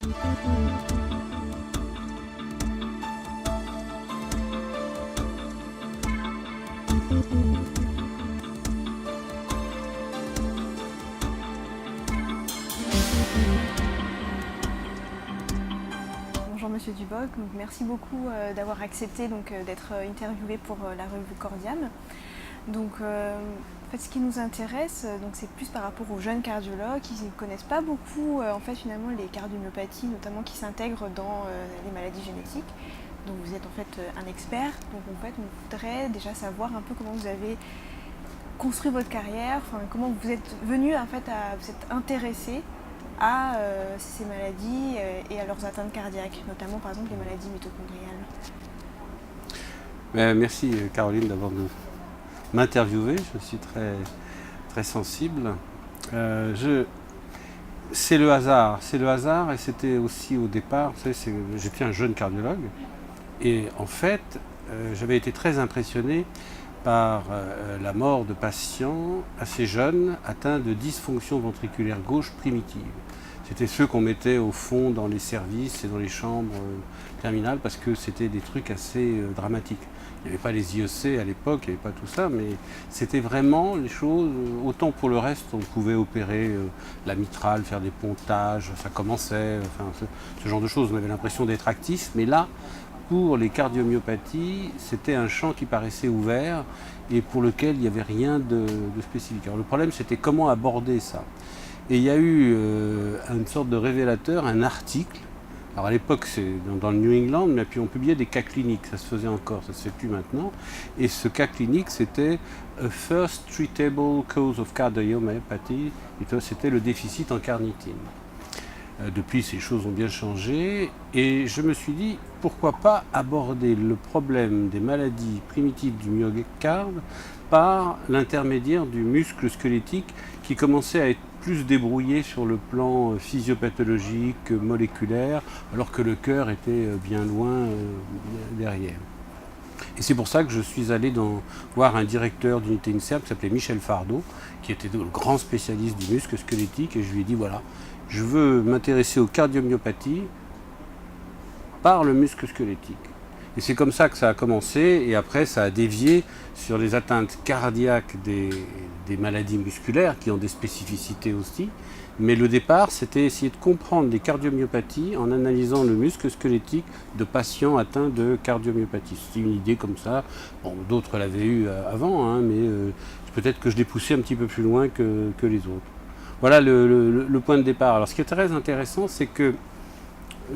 Bonjour Monsieur Duboc, donc merci beaucoup d'avoir accepté d'être interviewé pour la revue Cordiam. Donc, en fait, ce qui nous intéresse, c'est plus par rapport aux jeunes cardiologues qui ne connaissent pas beaucoup finalement les cardiomyopathies, notamment qui s'intègrent dans les maladies génétiques. Donc vous êtes en fait un expert, donc en fait on voudrait déjà savoir un peu comment vous avez construit votre carrière, comment vous êtes venu en fait vous êtes intéressé à ces maladies et à leurs atteintes cardiaques, notamment par exemple les maladies mitochondriales. Merci Caroline d'avoir m'interviewé, je suis très sensible. C'est le hasard et c'était aussi au départ, vous savez, j'étais un jeune cardiologue et en fait j'avais été très impressionné par la mort de patients assez jeunes atteints de dysfonction ventriculaire gauche primitive. C'était ceux qu'on mettait au fond dans les services et dans les chambres terminales parce que c'était des trucs assez dramatiques. Il n'y avait pas les IEC à l'époque, il n'y avait pas tout ça, mais c'était vraiment les choses, autant pour le reste, on pouvait opérer la mitrale, faire des pontages, ça commençait, enfin, ce genre de choses, on avait l'impression d'être actif, mais là, pour les cardiomyopathies, c'était un champ qui paraissait ouvert et pour lequel il n'y avait rien de spécifique. Alors le problème, c'était comment aborder ça. Et il y a eu une sorte de révélateur, un article. Alors à l'époque, c'est dans le New England, mais puis on publiait des cas cliniques, ça se faisait encore, ça se fait plus maintenant. Et ce cas clinique, c'était A First Treatable Cause of Cardiomyopathy, c'était le déficit en carnitine. Depuis, ces choses ont bien changé et je me suis dit, pourquoi pas aborder le problème des maladies primitives du myocarde par l'intermédiaire du muscle squelettique qui commençait à être plus débrouillé sur le plan physiopathologique, moléculaire, alors que le cœur était bien loin derrière. Et c'est pour ça que je suis allé voir un directeur d'unité INSERM qui s'appelait Michel Fardot, qui était le grand spécialiste du muscle squelettique, et je lui ai dit voilà, je veux m'intéresser aux cardiomyopathies par le muscle squelettique. Et c'est comme ça que ça a commencé, et après ça a dévié sur les atteintes cardiaques des maladies musculaires, qui ont des spécificités aussi. Mais le départ, c'était essayer de comprendre les cardiomyopathies en analysant le muscle squelettique de patients atteints de cardiomyopathie. C'est une idée comme ça. Bon, d'autres l'avaient eu avant, hein, mais peut-être que je l'ai poussé un petit peu plus loin que les autres. Voilà le point de départ. Alors ce qui est très intéressant, c'est que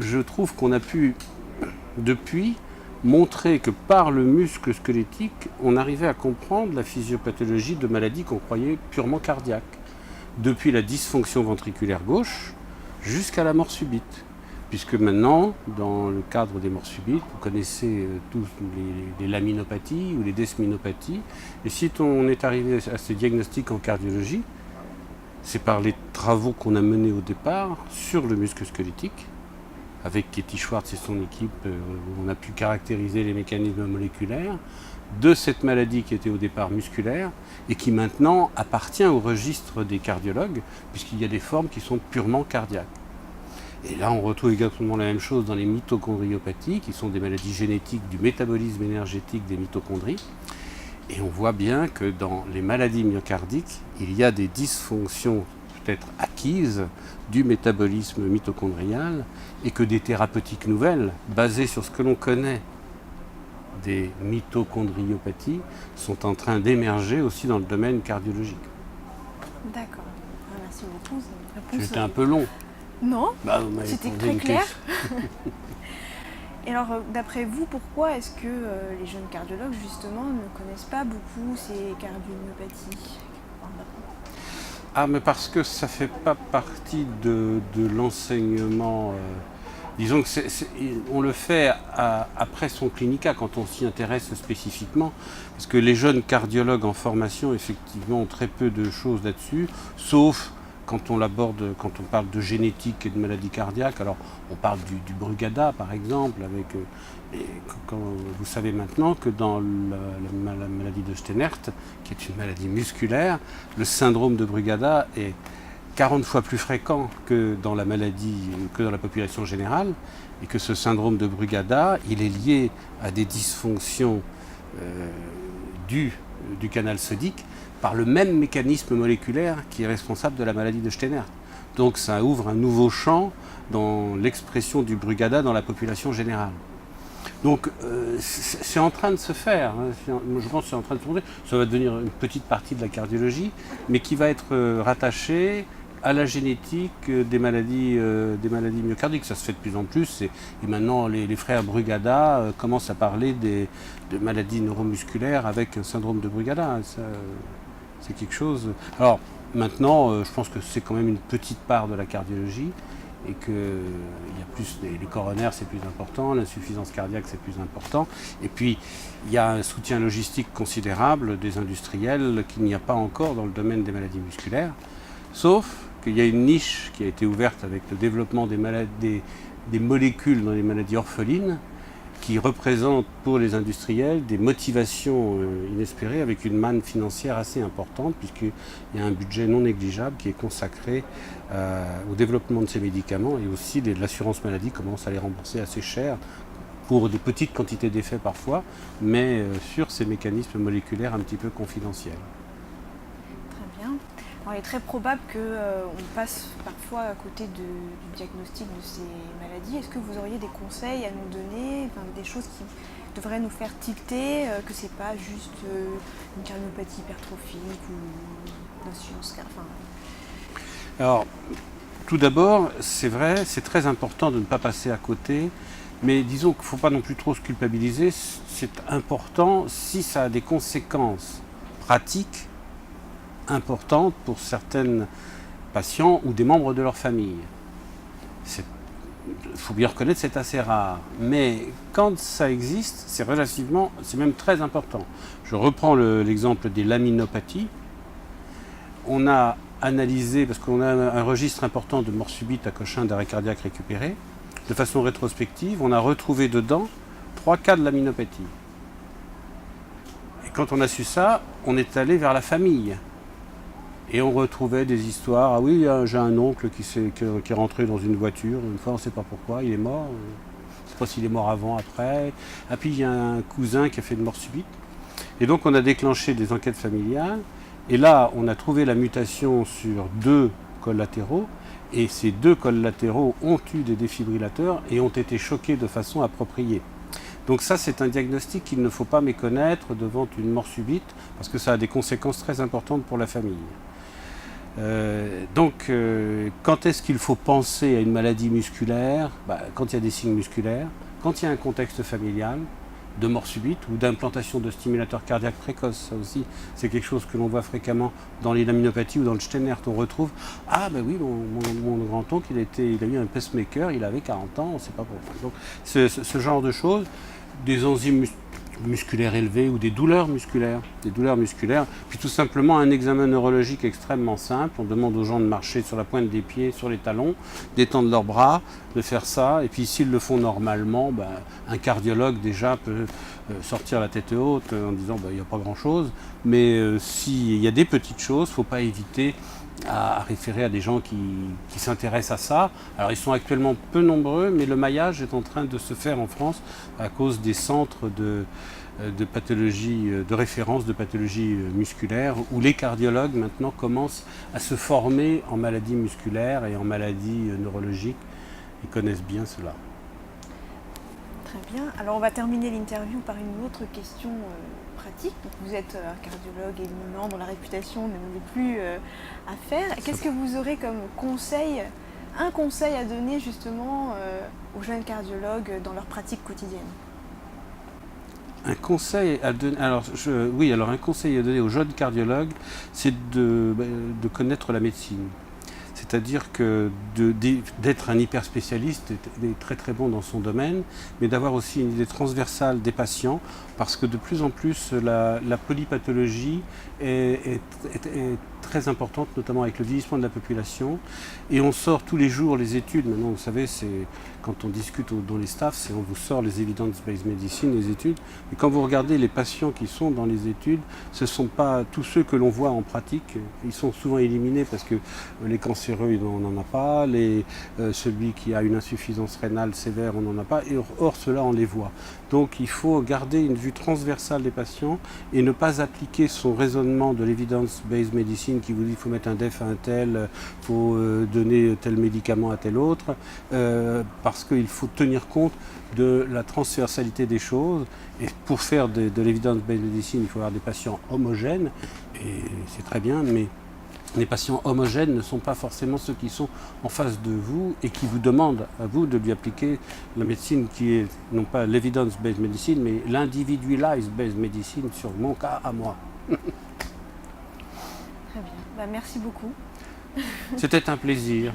je trouve qu'on a pu, depuis, montrer que par le muscle squelettique, on arrivait à comprendre la physiopathologie de maladies qu'on croyait purement cardiaques. Depuis la dysfonction ventriculaire gauche jusqu'à la mort subite. Puisque maintenant, dans le cadre des morts subites, vous connaissez tous les laminopathies ou les desminopathies. Et si on est arrivé à ces diagnostics en cardiologie, c'est par les travaux qu'on a menés au départ sur le muscle squelettique. Avec Katie Schwartz et son équipe, on a pu caractériser les mécanismes moléculaires de cette maladie qui était au départ musculaire et qui maintenant appartient au registre des cardiologues, puisqu'il y a des formes qui sont purement cardiaques. Et là, on retrouve exactement la même chose dans les mitochondriopathies, qui sont des maladies génétiques du métabolisme énergétique des mitochondries. Et on voit bien que dans les maladies myocardiques, il y a des dysfonctions peut-être acquises du métabolisme mitochondrial et que des thérapeutiques nouvelles, basées sur ce que l'on connaît des mitochondriopathies, sont en train d'émerger aussi dans le domaine cardiologique. D'accord. Merci beaucoup. C'était un peu long. Non, c'était très clair. Et alors, d'après vous, pourquoi est-ce que les jeunes cardiologues, justement, ne connaissent pas beaucoup ces cardiomyopathies ? Mais parce que ça ne fait pas partie de l'enseignement. Disons que on le fait après son clinica, quand on s'y intéresse spécifiquement. Parce que les jeunes cardiologues en formation, effectivement, ont très peu de choses là-dessus, sauf quand on parle de génétique et de maladies cardiaques. Alors, on parle du Brugada, par exemple, quand vous savez maintenant que dans la maladie de Steinert, qui est une maladie musculaire, le syndrome de Brugada est 40 fois plus fréquent que dans la maladie, que dans la population générale, et que ce syndrome de Brugada, il est lié à des dysfonctions du canal sodique par le même mécanisme moléculaire qui est responsable de la maladie de Steinert. Donc ça ouvre un nouveau champ dans l'expression du Brugada dans la population générale. Donc c'est en train de se faire, hein. Je pense que c'est en train de se faire. Ça va devenir une petite partie de la cardiologie, mais qui va être rattachée à la génétique des maladies myocardiques. Ça se fait de plus en plus, et maintenant les frères Brugada commencent à parler de maladies neuromusculaires avec un syndrome de Brugada. C'est quelque chose. Alors maintenant, je pense que c'est quand même une petite part de la cardiologie, et que il y a plus les coronaires, c'est plus important, l'insuffisance cardiaque, c'est plus important, et puis il y a un soutien logistique considérable des industriels qu'il n'y a pas encore dans le domaine des maladies musculaires, sauf qu'il y a une niche qui a été ouverte avec le développement des molécules dans les maladies orphelines, qui représentent pour les industriels des motivations inespérées, avec une manne financière assez importante, puisqu'il y a un budget non négligeable qui est consacré au développement de ces médicaments, et aussi l'assurance maladie commence à les rembourser assez cher pour des petites quantités d'effets parfois, mais sur ces mécanismes moléculaires un petit peu confidentiels. Très bien. Alors, il est très probable qu'on passe parfois à côté du diagnostic de ces maladies. Est-ce que vous auriez des conseils à nous donner, des choses qui devraient nous faire tilter, que c'est pas juste une cardiopathie hypertrophique ou une insuffisance cardiaque? Alors, tout d'abord, c'est vrai, c'est très important de ne pas passer à côté, mais disons qu'il ne faut pas non plus trop se culpabiliser. C'est important si ça a des conséquences pratiques importantes pour certains patients ou des membres de leur famille. Il faut bien reconnaître, c'est assez rare. Mais quand ça existe, c'est même très important. Je reprends l'exemple des laminopathies. On a analysé, parce qu'on a un registre important de mort subite à Cochin d'arrêt cardiaque récupéré, de façon rétrospective, on a retrouvé dedans 3 cas de laminopathie. Et quand on a su ça, on est allé vers la famille. Et on retrouvait des histoires. Ah oui, j'ai un oncle qui est rentré dans une voiture, une fois on ne sait pas pourquoi, il est mort. On ne sait pas s'il est mort avant, après. Ah puis il y a un cousin qui a fait une mort subite. Et donc on a déclenché des enquêtes familiales. Et là, on a trouvé la mutation sur 2 cols latéraux. Et ces 2 cols latéraux ont eu des défibrillateurs et ont été choqués de façon appropriée. Donc ça, c'est un diagnostic qu'il ne faut pas méconnaître devant une mort subite, parce que ça a des conséquences très importantes pour la famille. Quand est-ce qu'il faut penser à une maladie musculaire? Quand il y a des signes musculaires, quand il y a un contexte familial de mort subite ou d'implantation de stimulateurs cardiaques précoces. Ça aussi, c'est quelque chose que l'on voit fréquemment dans les laminopathies ou dans le Steinert. On retrouve « Ah ben oui, mon grand-oncle, il a eu un pacemaker, il avait 40 ans, on ne sait pas pourquoi. » Donc ce genre de choses, des enzymes musculaires élevées ou des douleurs musculaires, puis tout simplement un examen neurologique extrêmement simple. On demande aux gens de marcher sur la pointe des pieds, sur les talons, d'étendre leurs bras, de faire ça, et puis s'ils le font normalement, un cardiologue déjà peut sortir la tête haute en disant il n'y a pas grand chose, mais s'il y a des petites choses, il ne faut pas hésiter à référer à des gens qui s'intéressent à ça. Alors ils sont actuellement peu nombreux, mais le maillage est en train de se faire en France à cause des centres de pathologie, de référence de pathologie musculaire, où les cardiologues maintenant commencent à se former en maladies musculaires et en maladies neurologiques. Ils connaissent bien cela. Très bien. Alors on va terminer l'interview par une autre question pratique. Donc, vous êtes un cardiologue éminent dont la réputation ne nous est plus à faire. Qu'est-ce que vous aurez comme conseil, un conseil à donner justement aux jeunes cardiologues dans leur pratique quotidienne? Un conseil à donner, un conseil à donner aux jeunes cardiologues, c'est de connaître la médecine. C'est-à-dire que d'être un hyper spécialiste est très très bon dans son domaine, mais d'avoir aussi une idée transversale des patients, parce que de plus en plus la polypathologie est très importante, notamment avec le vieillissement de la population, et on sort tous les jours les études. Maintenant, vous savez, quand on discute dans les staffs, c'est on vous sort les evidence-based medicine, les études. Et quand vous regardez les patients qui sont dans les études, ce ne sont pas tous ceux que l'on voit en pratique. Ils sont souvent éliminés parce que les cancéreux, on n'en a pas. Celui qui a une insuffisance rénale sévère, on n'en a pas. Et or, ceux-là, on les voit. Donc il faut garder une vue transversale des patients et ne pas appliquer son raisonnement de l'evidence-based medicine qui vous dit qu'il faut mettre un DEF à un tel, il faut donner tel médicament à tel autre, parce qu'il faut tenir compte de la transversalité des choses. Et pour faire de l'evidence-based medicine, il faut avoir des patients homogènes, et c'est très bien, mais les patients homogènes ne sont pas forcément ceux qui sont en face de vous et qui vous demandent à vous de lui appliquer la médecine qui est non pas l'evidence-based medicine, mais l'individualized-based medicine sur mon cas à moi. Très bien. Merci beaucoup. C'était un plaisir.